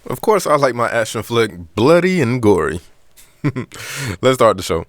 Of course, I like my action flick bloody and gory. Let's start the show.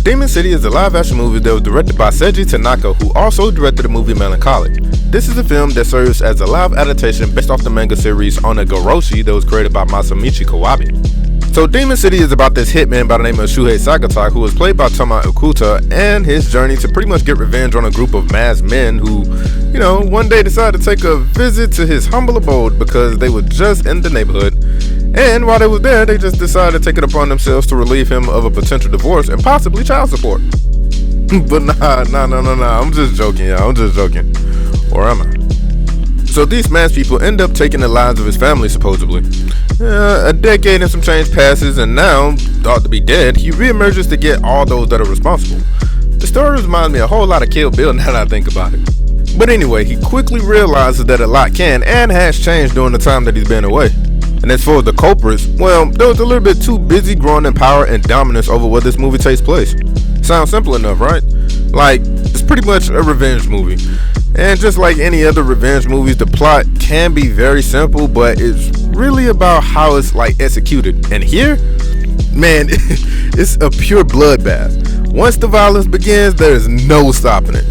Demon City is a live-action movie that was directed by Seiji Tanaka, who also directed the movie Melancholy. This is a film that serves as a live adaptation based off the manga series Onagoroshi that was created by Masamichi Kawabe. So Demon City is about this hitman by the name of Shuhei Sagatai, who was played by Toma Okuta, and his journey to pretty much get revenge on a group of masked men who, one day decided to take a visit to his humble abode because they were just in the neighborhood. And while they were there, they just decided to take it upon themselves to relieve him of a potential divorce and possibly child support. But nah, I'm just joking, y'all. I'm just joking. Or am I? So these masked people end up taking the lives of his family, supposedly. A decade and some change passes, and now, thought to be dead, he reemerges to get all those that are responsible. The story reminds me a whole lot of Kill Bill now that I think about it. But anyway, he quickly realizes that a lot can and has changed during the time that he's been away. And as for the culprits, well, they was a little bit too busy growing in power and dominance over where this movie takes place. Sounds simple enough, right? Like, it's pretty much a revenge movie. And just like any other revenge movies, the plot can be very simple, but it's really about how it's executed. And here, man, it's a pure bloodbath. Once the violence begins, there's no stopping it.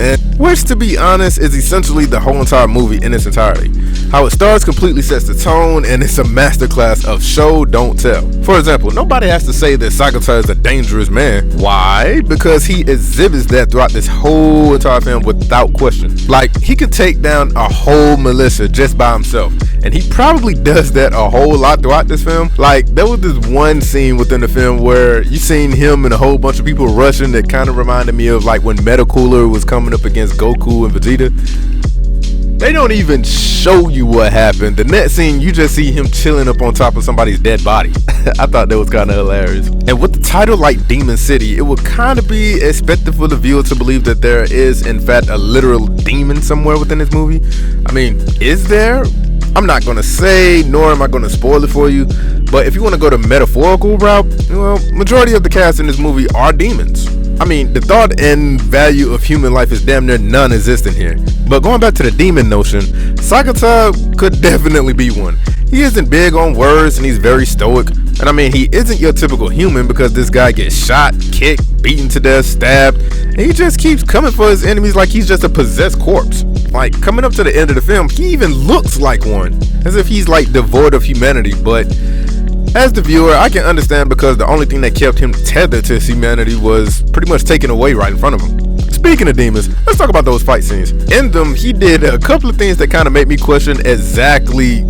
And which, to be honest, is essentially the whole entire movie in its entirety. How it starts completely sets the tone, and it's a masterclass of show, don't tell. For example, nobody has to say that Sagatai is a dangerous man. Why? Because he exhibits that throughout this whole entire film without question. Like, he could take down a whole militia just by himself, and he probably does that a whole lot throughout this film. Like, there was this one scene within the film where you seen him and a whole bunch of people rushing that kind of reminded me of like when Metacooler was coming up against Goku and Vegeta. They don't even show you what happened. The next scene, you just see him chilling up on top of somebody's dead body. I thought that was kind of hilarious. And with the title like Demon City, it would kind of be expected for the viewer to believe that there is, in fact, a literal demon somewhere within this movie. I mean, is there? I'm not going to say, nor am I going to spoil it for you. But if you want to go the metaphorical route, well, majority of the cast in this movie are demons. I mean, the thought and value of human life is damn near non-existent here. But going back to the demon notion, Sagatai could definitely be one. He isn't big on words and he's very stoic. And I mean, he isn't your typical human because this guy gets shot, kicked, beaten to death, stabbed, and he just keeps coming for his enemies like he's just a possessed corpse. Like, coming up to the end of the film, he even looks like one, as if he's like devoid of humanity. But as the viewer, I can understand because the only thing that kept him tethered to his humanity was pretty much taken away right in front of him. Speaking of demons, let's talk about those fight scenes. In them, he did a couple of things that kind of made me question exactly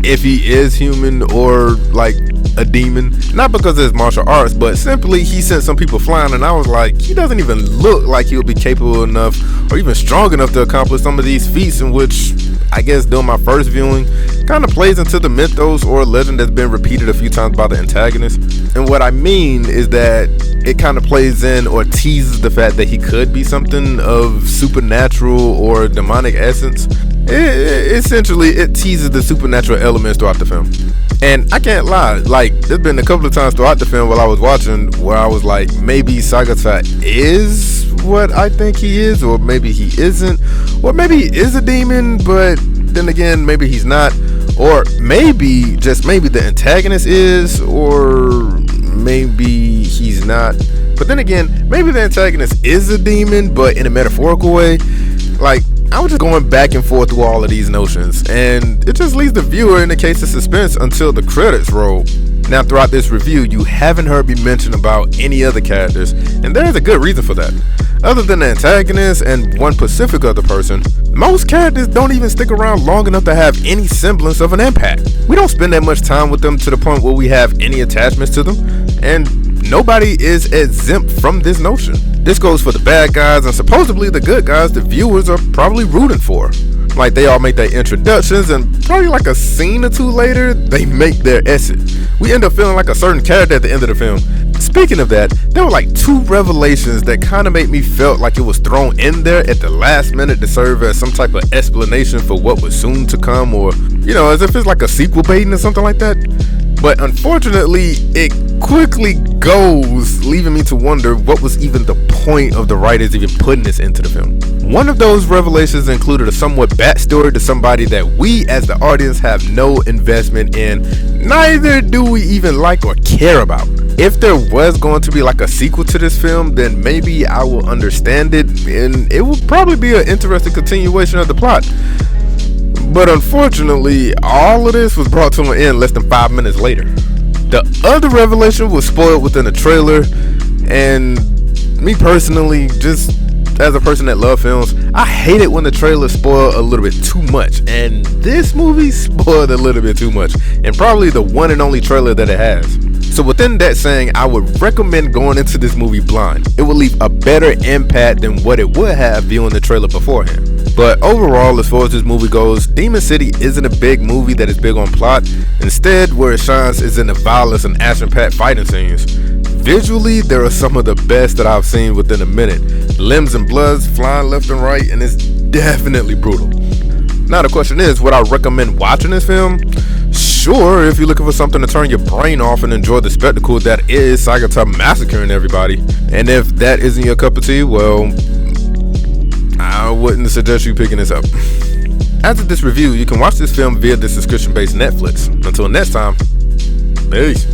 if he is human or like a demon. Not because of his martial arts, but simply he sent some people flying, and I was like, he doesn't even look like he'll be capable enough or even strong enough to accomplish some of these feats, in which I guess during my first viewing kind of plays into the mythos or legend that's been repeated a few times by the antagonist. And what I mean is that it kind of plays in or teases the fact that he could be something of supernatural or demonic essence. Essentially, it teases the supernatural elements throughout the film. And I can't lie, like, there's been a couple of times throughout the film while I was watching where I was like, maybe Sagatai is what I think he is, or maybe he isn't, or maybe he is a demon, but then again, maybe he's not, or maybe, just maybe the antagonist is, or maybe he's not. But then again, maybe the antagonist is a demon, but in a metaphorical way. Like, I was just going back and forth through all of these notions, and it just leaves the viewer in a case of suspense until the credits roll. Now, throughout this review, you haven't heard me mention about any other characters, and there is a good reason for that. Other than the antagonist and one specific other person, most characters don't even stick around long enough to have any semblance of an impact. We don't spend that much time with them to the point where we have any attachments to them, and nobody is exempt from this notion. This goes for the bad guys, and supposedly the good guys the viewers are probably rooting for. Like, they all make their introductions, and probably like a scene or two later, they make their exit. We end up feeling like a certain character at the end of the film. Speaking of that, there were like 2 revelations that kind of made me felt like it was thrown in there at the last minute to serve as some type of explanation for what was soon to come, or, you know, as if it's like a sequel baiting or something like that. But unfortunately, it quickly goes, leaving me to wonder what was even the point of the writers even putting this into the film. One of those revelations included a somewhat backstory to somebody that we as the audience have no investment in, neither do we even like or care about. If there was going to be like a sequel to this film, then maybe I will understand it, and it will probably be an interesting continuation of the plot. But unfortunately, all of this was brought to an end less than 5 minutes later. The other revelation was spoiled within the trailer, and me personally, just as a person that loves films, I hate it when the trailers spoil a little bit too much, and this movie spoiled a little bit too much, and probably the one and only trailer that it has. So within that saying, I would recommend going into this movie blind. It will leave a better impact than what it would have viewing the trailer beforehand. But overall, as far as this movie goes, Demon City isn't a big movie that is big on plot. Instead, where it shines is in the violence and action-packed fighting scenes. Visually, there are some of the best that I've seen within a minute. Limbs and bloods flying left and right, and it's definitely brutal. Now the question is, would I recommend watching this film? Sure, if you're looking for something to turn your brain off and enjoy the spectacle that is Sagatama massacring everybody. And if that isn't your cup of tea, well, I wouldn't suggest you picking this up. After this review, you can watch this film via the subscription-based Netflix. Until next time, peace.